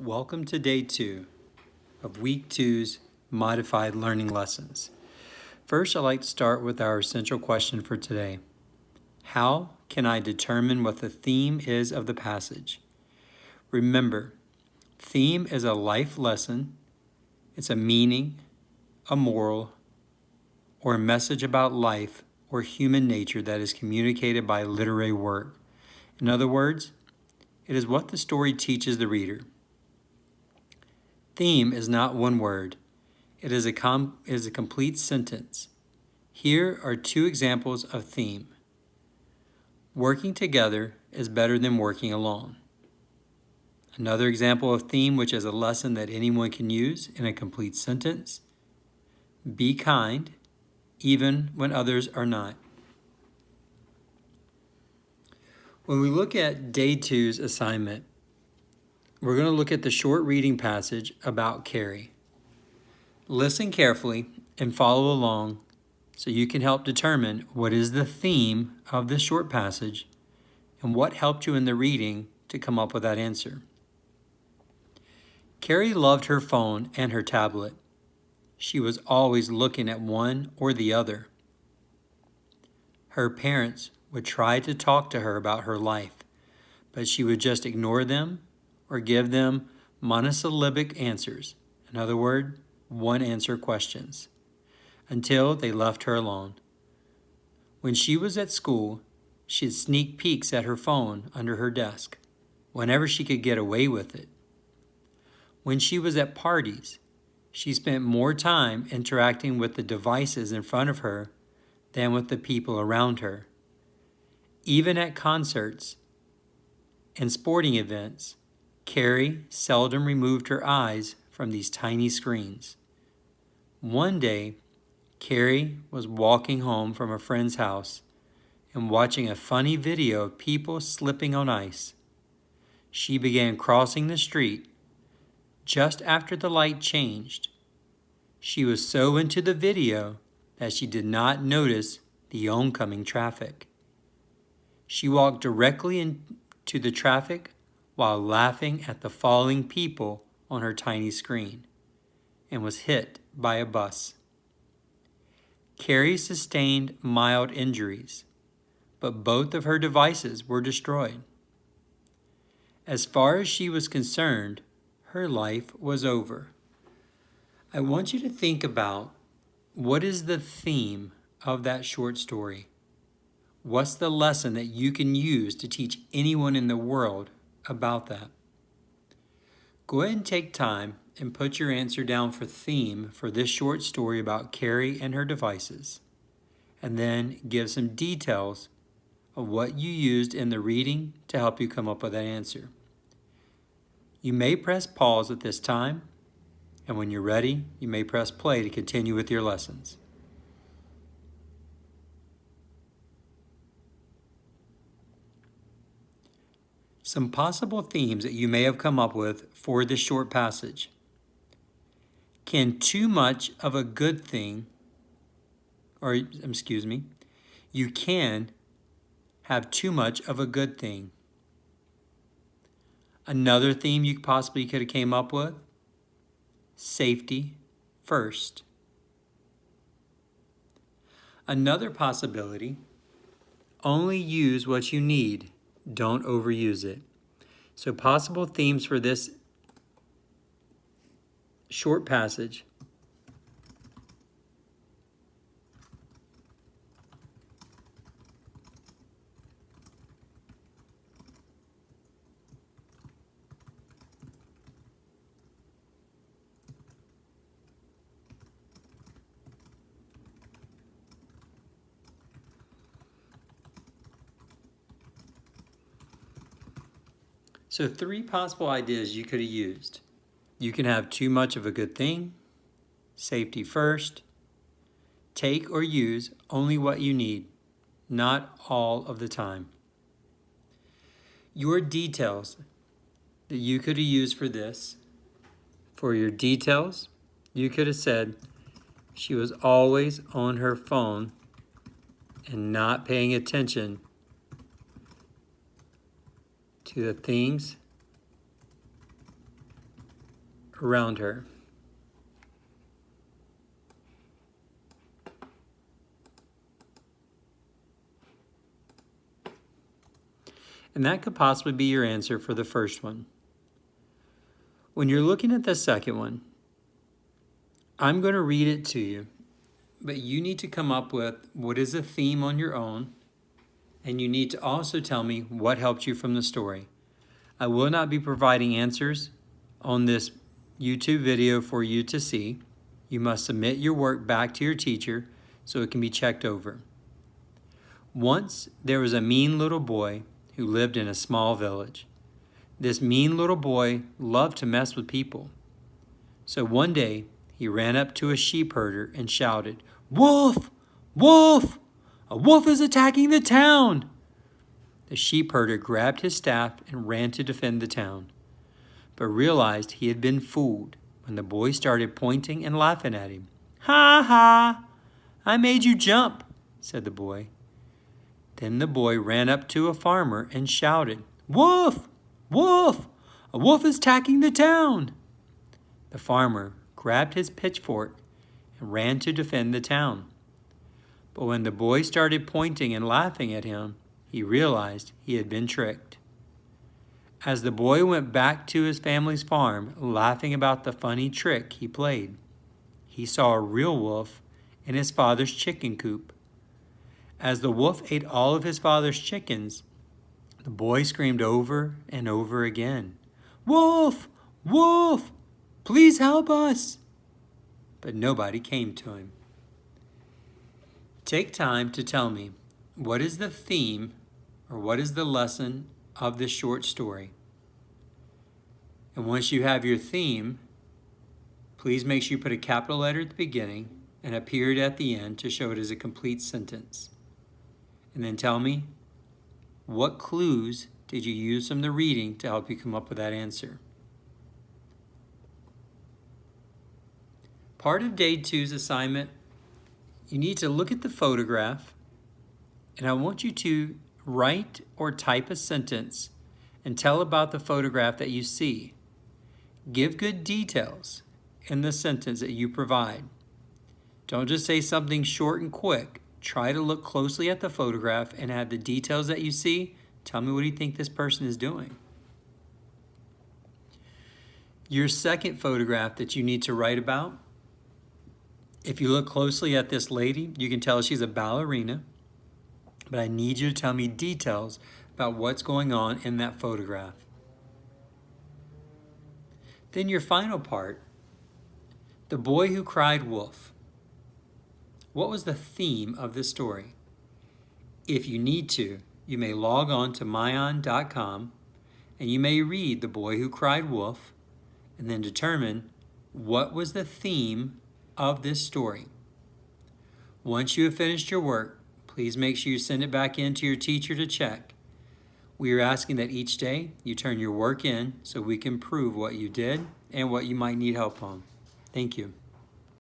Welcome to day 2 of week 2's modified learning lessons. First, I'd like to start with our essential question for today. How can I determine what the theme is of the passage? Remember, theme is a life lesson. It's a meaning, a moral, or a message about life or human nature that is communicated by literary work. In other words, it is what the story teaches the reader. Theme is not one word. It is a complete sentence. Here are 2 examples of theme. Working together is better than working alone. Another example of theme, which is a lesson that anyone can use in a complete sentence. Be kind, even when others are not. When we look at day 2's assignment, we're going to look at the short reading passage about Carrie. Listen carefully and follow along so you can help determine what is the theme of this short passage and what helped you in the reading to come up with that answer. Carrie loved her phone and her tablet. She was always looking at one or the other. Her parents would try to talk to her about her life, but she would just ignore them or give them monosyllabic answers. In other words, one-answer questions, until they left her alone. When she was at school, she'd sneak peeks at her phone under her desk, whenever she could get away with it. When she was at parties, she spent more time interacting with the devices in front of her than with the people around her. Even at concerts and sporting events, Carrie seldom removed her eyes from these tiny screens. One day, Carrie was walking home from a friend's house and watching a funny video of people slipping on ice. She began crossing the street just after the light changed. She was so into the video that she did not notice the oncoming traffic. She walked directly into the traffic while laughing at the falling people on her tiny screen and was hit by a bus. Carrie sustained mild injuries, but both of her devices were destroyed. As far as she was concerned, her life was over. I want you to think about what is the theme of that short story. What's the lesson that you can use to teach anyone in the world about that? Go ahead and take time and put your answer down for theme for this short story about Carrie and her devices, and then give some details of what you used in the reading to help you come up with that answer. You may press pause at this time, and when you're ready, you may press play to continue with your lessons. Some possible themes that you may have come up with for this short passage. Can too much of a good thing, you can have too much of a good thing. Another theme you possibly could have came up with, safety first. Another possibility, only use what you need, don't overuse it. So possible themes for this short passage. So 3 possible ideas you could have used. You can have too much of a good thing, safety first, take or use only what you need, not all of the time. Your details that you could have used for this, for your details, you could have said she was always on her phone and not paying attention to the things around her. And that could possibly be your answer for the first one. When you're looking at the second one, I'm going to read it to you, but you need to come up with what is a theme on your own, and you need to also tell me what helped you from the story. I will not be providing answers on this YouTube video for you to see. You must submit your work back to your teacher so it can be checked over. Once there was a mean little boy who lived in a small village. This mean little boy loved to mess with people. So one day, he ran up to a sheep herder and shouted, "Wolf! Wolf! A wolf is attacking the town!" The sheep herder grabbed his staff and ran to defend the town, but realized he had been fooled when the boy started pointing and laughing at him. "Ha ha! I made you jump," said the boy. Then the boy ran up to a farmer and shouted, "Wolf! Wolf! A wolf is attacking the town!" The farmer grabbed his pitchfork and ran to defend the town. But when the boy started pointing and laughing at him, he realized he had been tricked. As the boy went back to his family's farm, laughing about the funny trick he played, he saw a real wolf in his father's chicken coop. As the wolf ate all of his father's chickens, the boy screamed over and over again, "Wolf! Wolf! Please help us!" But nobody came to him. Take time to tell me, what is the theme or what is the lesson of this short story? And once you have your theme, please make sure you put a capital letter at the beginning and a period at the end to show it as a complete sentence. And then tell me, what clues did you use from the reading to help you come up with that answer? Part of day 2's assignment, you need to look at the photograph, and I want you to write or type a sentence and tell about the photograph that you see. Give good details in the sentence that you provide. Don't just say something short and quick. Try to look closely at the photograph and add the details that you see. Tell me, what do you think this person is doing? Your second photograph that you need to write about, if you look closely at this lady, you can tell she's a ballerina, but I need you to tell me details about what's going on in that photograph. Then your final part, the boy who cried wolf. What was the theme of this story? If you need to, you may log on to myon.com and you may read The Boy Who Cried Wolf and then determine what was the theme of this story. Once you have finished your work, please make sure you send it back in to your teacher to check. We are asking that each day you turn your work in so we can prove what you did and what you might need help on. Thank you.